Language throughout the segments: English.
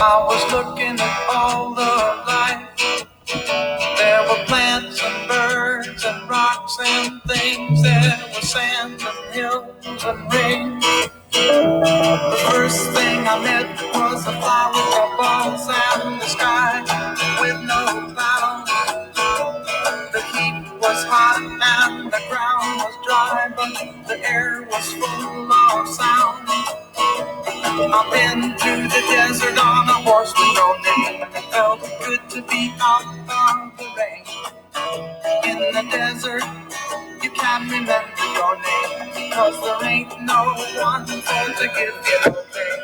I was looking at all the life. There were plants and birds and rocks and things. There was sand and hills and rain. The first thing I met was a flower of balls and the sky with no clouds. The heat was hot and the ground was dry, but the air was full of sound. I've been through the desert on a horse with no name. It felt good to be out of the rain. In the desert, you can't remember your name because there ain't no one there to give you the pain.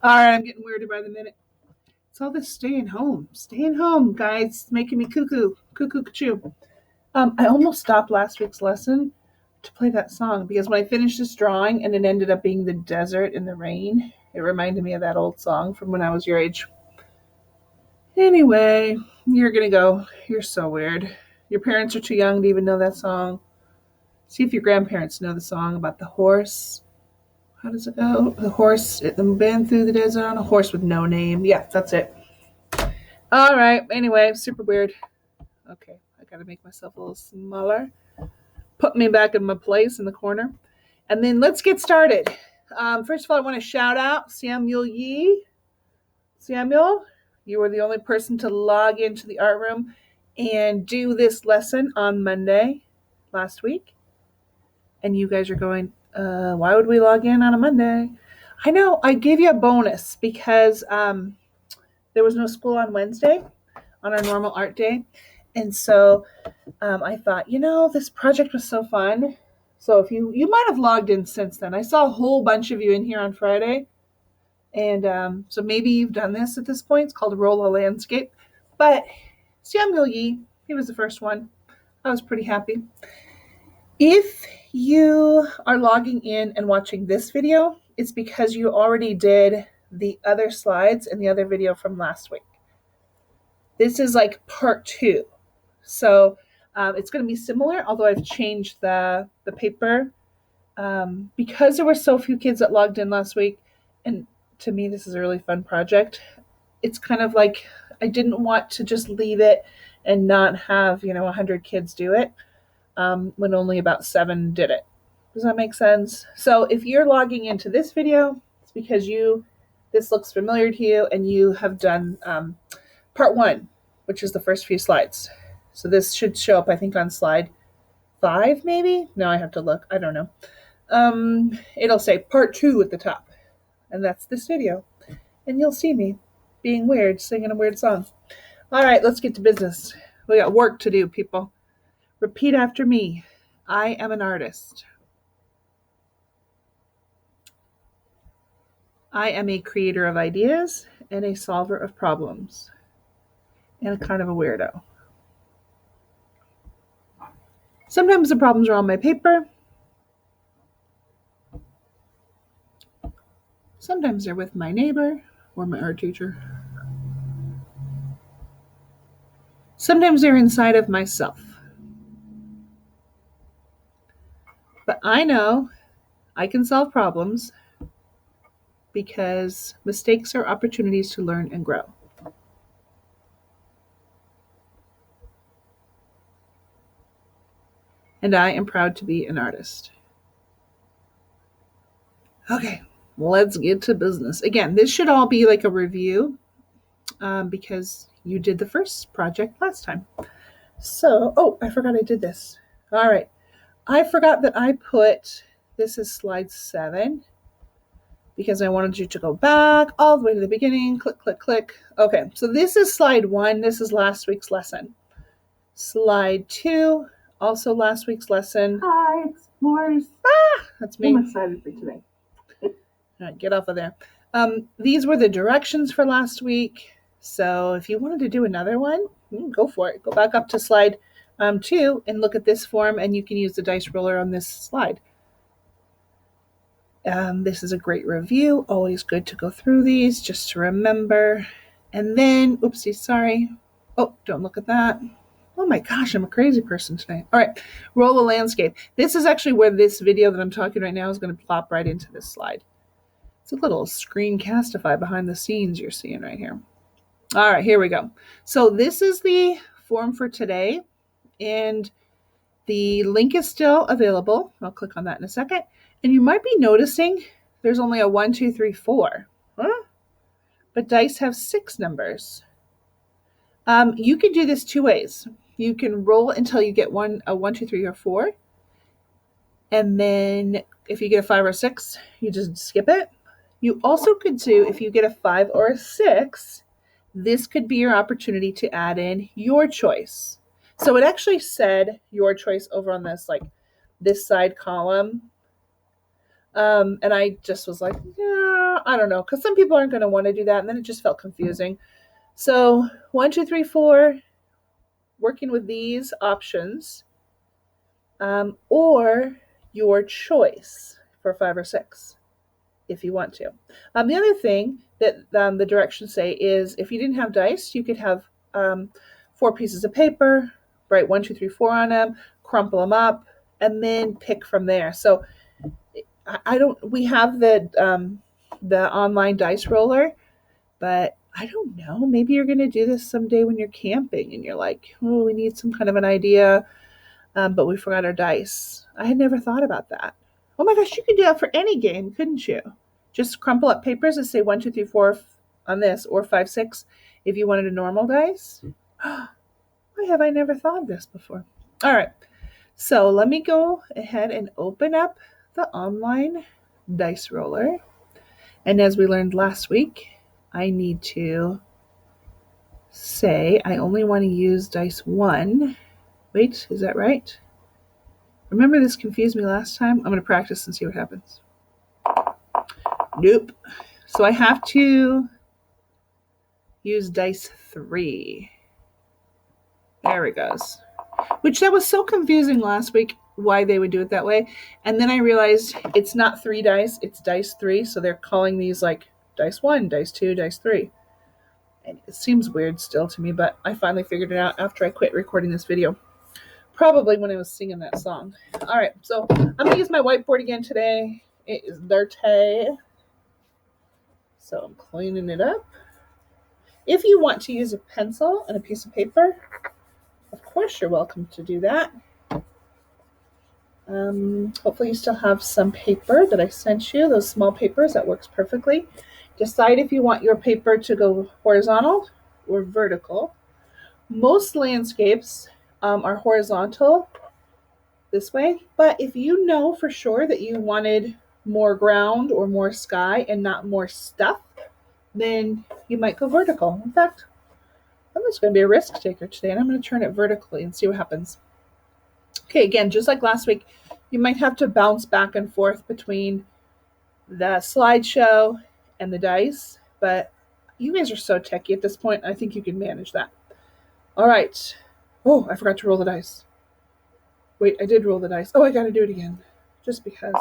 All right, I'm getting weirder by the minute. It's all this staying home, guys. It's making me cuckoo, cuckoo. I almost stopped last week's lesson to play that song because when I finished this drawing and it ended up being the desert and the rain, it reminded me of that old song from when I was your age. Anyway, you're gonna go. You're so weird. Your parents are too young to even know that song. See if your grandparents know the song about the horse. How does it go? The horse, it been through the desert on a horse with no name. Yeah, that's it. All right. Anyway, super weird. Okay, I gotta make myself a little smaller. Put me back in my place in the corner. And then let's get started. First of all, I want to shout out Samuel Yee. Samuel, you were the only person to log into the art room and do this lesson on Monday last week. And you guys are going, why would we log in on a Monday? I know, I gave you a bonus because there was no school on Wednesday on our normal art day. And so I thought, this project was so fun. So if you might have logged in since then. I saw a whole bunch of you in here on Friday. And so maybe you've done this at this point. It's called Roll a Landscape. But Samuel Yee, he was the first one. I was pretty happy. If you are logging in and watching this video, it's because you already did the other slides and the other video from last week. This is like part 2. So it's going to be similar, although I've changed the paper because there were so few kids that logged in last week. And to me, this is a really fun project. It's kind of like I didn't want to just leave it and not have 100 kids do it when only about 7 did it. Does that make sense? So if you're logging into this video, it's because this looks familiar to you and you have done part 1, which is the first few slides. So this should show up, I think, on slide 5, maybe? No, I have to look. I don't know. It'll say part 2 at the top. And that's this video. And you'll see me being weird, singing a weird song. All right, let's get to business. We got work to do, people. Repeat after me. I am an artist. I am a creator of ideas and a solver of problems. And a kind of a weirdo. Sometimes the problems are on my paper. Sometimes they're with my neighbor or my art teacher. Sometimes they're inside of myself. But I know I can solve problems because mistakes are opportunities to learn and grow. And I am proud to be an artist. Okay, let's get to business. Again, this should all be like a review because you did the first project last time. So, I forgot I did this. All right. I forgot that I put, this is slide 7 because I wanted you to go back all the way to the beginning. Click, click, click. Okay, so this is slide 1. This is last week's lesson. Slide 2, also last week's lesson. Hi, explorers. That's me. I'm excited for today. All right, get off of there. These were the directions for last week. So if you wanted to do another one, go for it. Go back up to slide 2 and look at this form, and you can use the dice roller on this slide. This is a great review. Always good to go through these just to remember. And then, oopsie, sorry. Oh, don't look at that. Oh my gosh, I'm a crazy person today. All right, roll a landscape. This is actually where this video that I'm talking right now is going to plop right into this slide. It's a little screencastify behind the scenes you're seeing right here. All right, here we go. So this is the form for today, and the link is still available. I'll click on that in a second. And you might be noticing there's only a 1, 2, 3, 4. Huh? But dice have 6 numbers. You can do this 2 ways. You can roll until you get a 1, 2, 3, or 4. And then if you get a 5 or 6, you just skip it. You also could do, if you get a 5 or a 6, this could be your opportunity to add in your choice. So it actually said your choice over on this side column. And I just was like, yeah, I don't know, because some people aren't going to want to do that. And then it just felt confusing. So 1, 2, 3, 4, working with these options, or your choice for 5 or 6, if you want to. The other thing that the directions say is if you didn't have dice, you could have 4 pieces of paper, write 1, 2, 3, 4 on them, crumple them up, and then pick from there. So we have the online dice roller, but I don't know, maybe you're going to do this someday when you're camping and you're like, oh, we need some kind of an idea, but we forgot our dice. I had never thought about that. Oh my gosh, you could do that for any game, couldn't you? Just crumple up papers and say 1, 2, 3, 4 on this, or 5, 6 if you wanted a normal dice. Why have I never thought of this before? All right, so let me go ahead and open up the online dice roller. And as we learned last week, I need to say I only want to use dice 1. Wait, is that right? Remember this confused me last time? I'm going to practice and see what happens. Nope. So I have to use dice 3. There it goes. Which that was so confusing last week why they would do it that way. And then I realized it's not 3 dice, it's dice 3. So they're calling these like dice 1, dice 2, dice 3. And it seems weird still to me, but I finally figured it out after I quit recording this video. Probably when I was singing that song. All right, so I'm going to use my whiteboard again today. It is dirty. So I'm cleaning it up. If you want to use a pencil and a piece of paper, of course you're welcome to do that. Hopefully you still have some paper that I sent you, those small papers. That works perfectly. Decide if you want your paper to go horizontal or vertical. Most landscapes are horizontal this way, but if you know for sure that you wanted more ground or more sky and not more stuff, then you might go vertical. In fact, I'm just going to be a risk taker today, and I'm going to turn it vertically and see what happens. Okay, again, just like last week, you might have to bounce back and forth between the slideshow and the dice, but you guys are so techy at this point, I think you can manage that. All right. Oh, I forgot to roll the dice. Wait, I did roll the dice. Oh, I got to do it again, just because.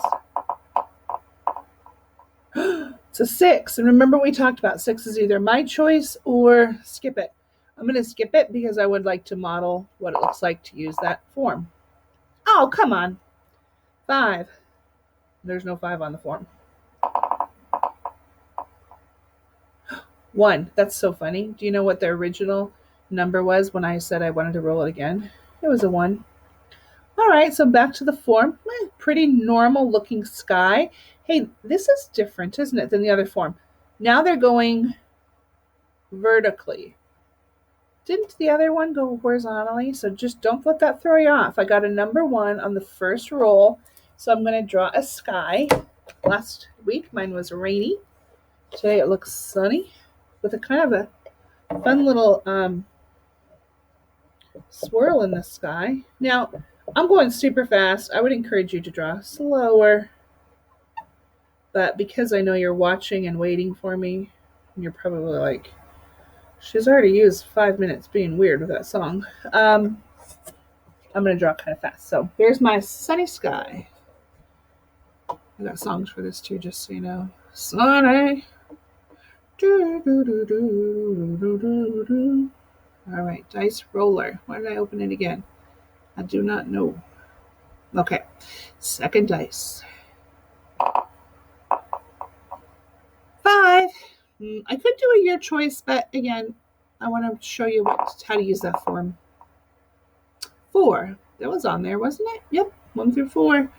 It's a 6, and remember we talked about 6 is either my choice or skip it. I'm going to skip it because I would like to model what it looks like to use that form. Oh, come on. 5. There's no 5 on the form. 1. That's so funny. Do you know what the original number was when I said I wanted to roll it again? It was a 1. All right, so back to the form. Pretty normal looking sky. Hey, this is different, isn't it, than the other form? Now they're going vertically. Didn't the other one go horizontally? So just don't let that throw you off. I got a number 1 on the first roll, so I'm going to draw a sky. Last week mine was rainy. Today it looks sunny with a kind of a fun little swirl in the sky. Now, I'm going super fast. I would encourage you to draw slower. But because I know you're watching and waiting for me, you're probably like, she's already used 5 minutes being weird with that song. I'm going to draw kind of fast. So here's my sunny sky. I got songs for this too, just so you know. Sunny. Do, do, do, do, do, do, do. All right, dice roller. Why did I open it again? I do not know. Okay, second dice. 5. I could do a your choice, but again, I want to show you how to use that form. 4. That was on there, wasn't it? Yep, 1 through 4.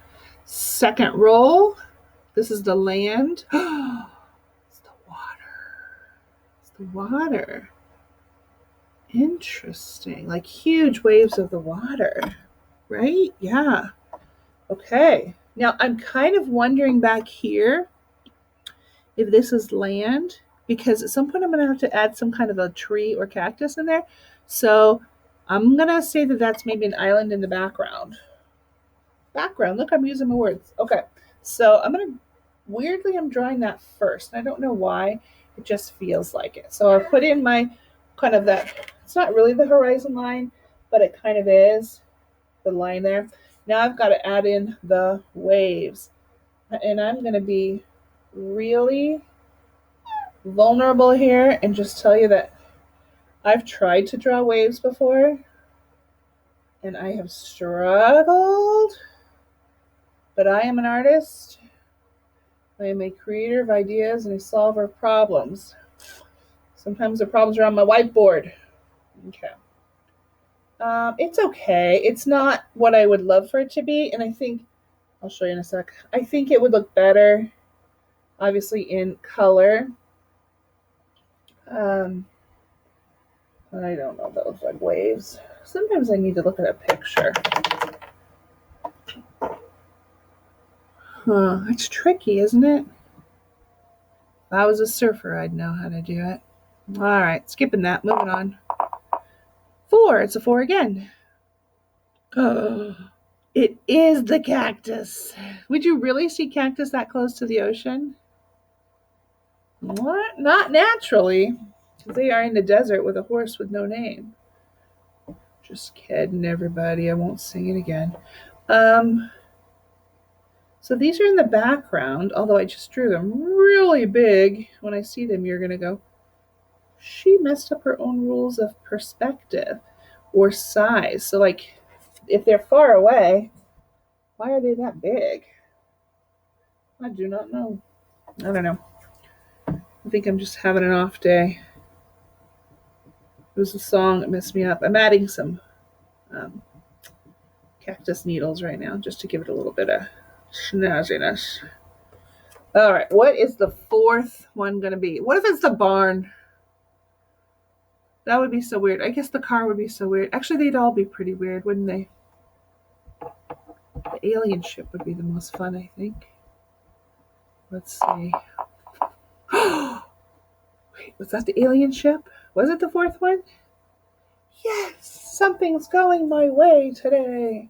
Second roll. This is the land. It's the water. It's the water. Interesting. Like huge waves of the water, right? Yeah. Okay. Now I'm kind of wondering back here if this is land, because at some point I'm going to have to add some kind of a tree or cactus in there. So I'm going to say that that's maybe an island in the background. Background. Look, I'm using my words. Okay. So weirdly, I'm drawing that first. I don't know why. It just feels like it. So I'll put in my kind of that. It's not really the horizon line, but it kind of is the line there. Now I've got to add in the waves. And I'm going to be really vulnerable here and just tell you that I've tried to draw waves before and I have struggled, but I am an artist. I am a creator of ideas and a solver of problems. Sometimes the problems are on my whiteboard. Okay. It's okay. It's not what I would love for it to be, and I think I'll show you in a sec. I think it would look better, obviously, in color. I don't know if that looks like waves. Sometimes I need to look at a picture. It's tricky, isn't it? If I was a surfer, I'd know how to do it. All right, skipping that, moving on. 4, it's a 4 again. It is the cactus. Would you really see cactus that close to the ocean? What? Not naturally. They are in the desert with a horse with no name. Just kidding, everybody. I won't sing it again. So these are in the background, although I just drew them really big. When I see them, you're going to go, she messed up her own rules of perspective or size. So, like, if they're far away, why are they that big? I do not know. I don't know. I think I'm just having an off day. It was a song that messed me up. I'm adding some cactus needles right now just to give it a little bit of snazziness. All right, what is the 4th one going to be? What if it's the barn? That would be so weird. I guess the car would be so weird. Actually, they'd all be pretty weird, wouldn't they? The alien ship would be the most fun, I think. Let's see. Wait, was that the alien ship? Was it the 4th one? Yes, something's going my way today.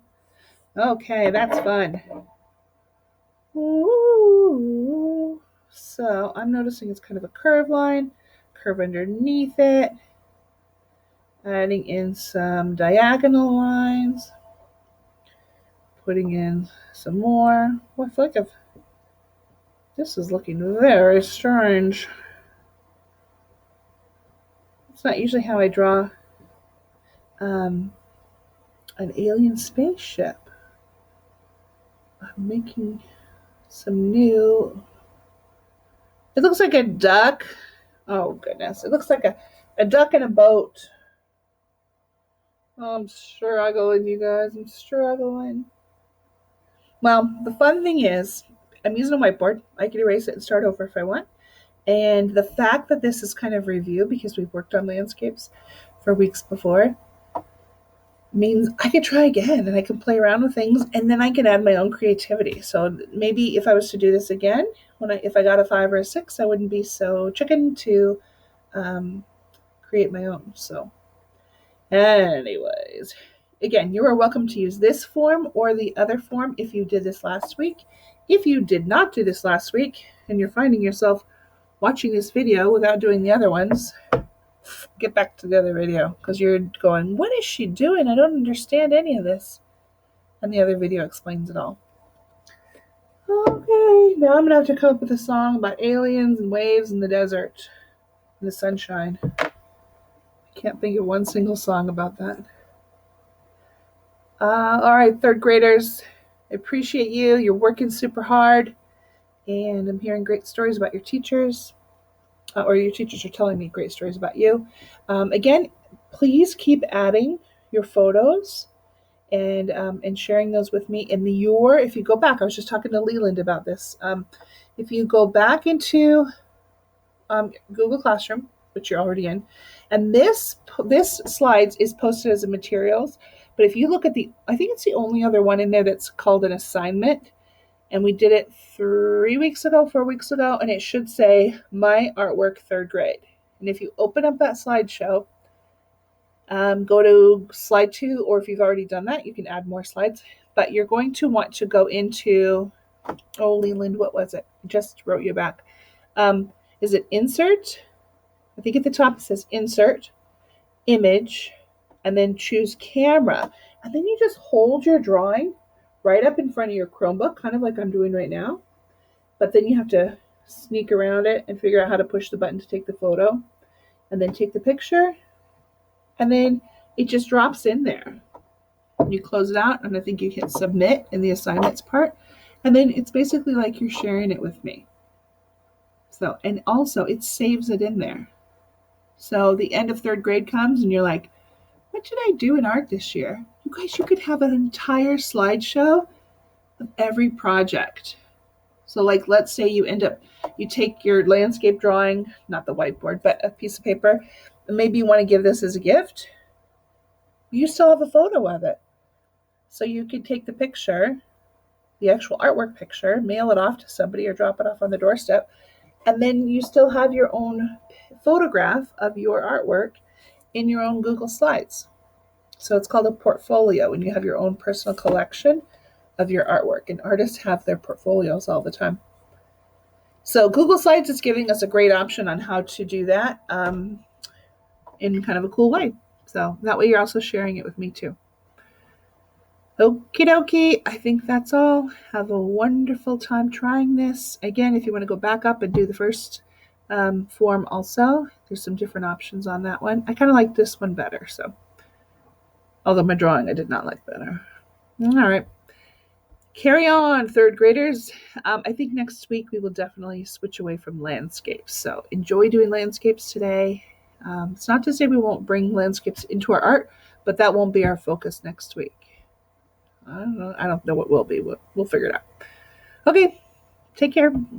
Okay, that's fun. Ooh. So I'm noticing it's kind of a curved line, curve underneath it, adding in some diagonal lines, putting in some more. Well, I feel like this is looking very strange. It's not usually how I draw an alien spaceship. I'm making some new. It looks like a duck. Oh, goodness. It looks like a duck in a boat. Oh, I'm struggling, you guys. I'm struggling. Well, the fun thing is, I'm using a whiteboard. I can erase it and start over if I want. And the fact that this is kind of review, because we've worked on landscapes for weeks before, means I could try again and I can play around with things and then I can add my own creativity. So maybe if I was to do this again, if I got a 5 or a 6, I wouldn't be so chicken to create my own. So anyways, again, you are welcome to use this form or the other form if you did this last week. If you did not do this last week and you're finding yourself watching this video without doing the other ones, get back to the other video because you're going, what is she doing? I don't understand any of this. And the other video explains it all. Okay, now I'm gonna have to come up with a song about aliens and waves in the desert and the sunshine. I can't think of one single song about that. All right, third graders, I appreciate you. You're working super hard, and I'm hearing great stories about your teachers, or your teachers are telling me great stories about you. Again, please keep adding your photos and sharing those with me. And if you go back, I was just talking to Leland about this. If you go back into Google Classroom, which you're already in, and this slides is posted as a materials. But if you look at I think it's the only other one in there that's called an assignment, and we did it 3 weeks ago, 4 weeks ago, and it should say my artwork third grade. And if you open up that slideshow, go to slide 2, or if you've already done that, you can add more slides. But you're going to want to go into, oh, Leland, what was it? I just wrote you back. Is it insert? I think at the top it says insert, image, and then choose camera. And then you just hold your drawing right up in front of your Chromebook, kind of like I'm doing right now. But then you have to sneak around it and figure out how to push the button to take the photo, and then take the picture, and then it just drops in there. You close it out, and I think you hit submit in the assignments part, and then it's basically like you're sharing it with me. So, and also it saves it in there. So the end of third grade comes and you're like, what did I do in art this year? You guys, you could have an entire slideshow of every project. So like, let's say you take your landscape drawing, not the whiteboard, but a piece of paper, and maybe you want to give this as a gift. You still have a photo of it. So you could take the picture, the actual artwork picture, mail it off to somebody or drop it off on the doorstep, and then you still have your own photograph of your artwork in your own Google Slides. So it's called a portfolio, and you have your own personal collection of your artwork. And artists have their portfolios all the time. So Google Slides is giving us a great option on how to do that in kind of a cool way. So that way you're also sharing it with me too. Okie dokie, I think that's all. Have a wonderful time trying this. Again, if you want to go back up and do the first form also, there's some different options on that one. I kind of like this one better, so. Although my drawing I did not like better. All right. Carry on, third graders. I think next week we will definitely switch away from landscapes. So enjoy doing landscapes today. It's not to say we won't bring landscapes into our art, but that won't be our focus next week. I don't know what will be. We'll figure it out. Okay, take care.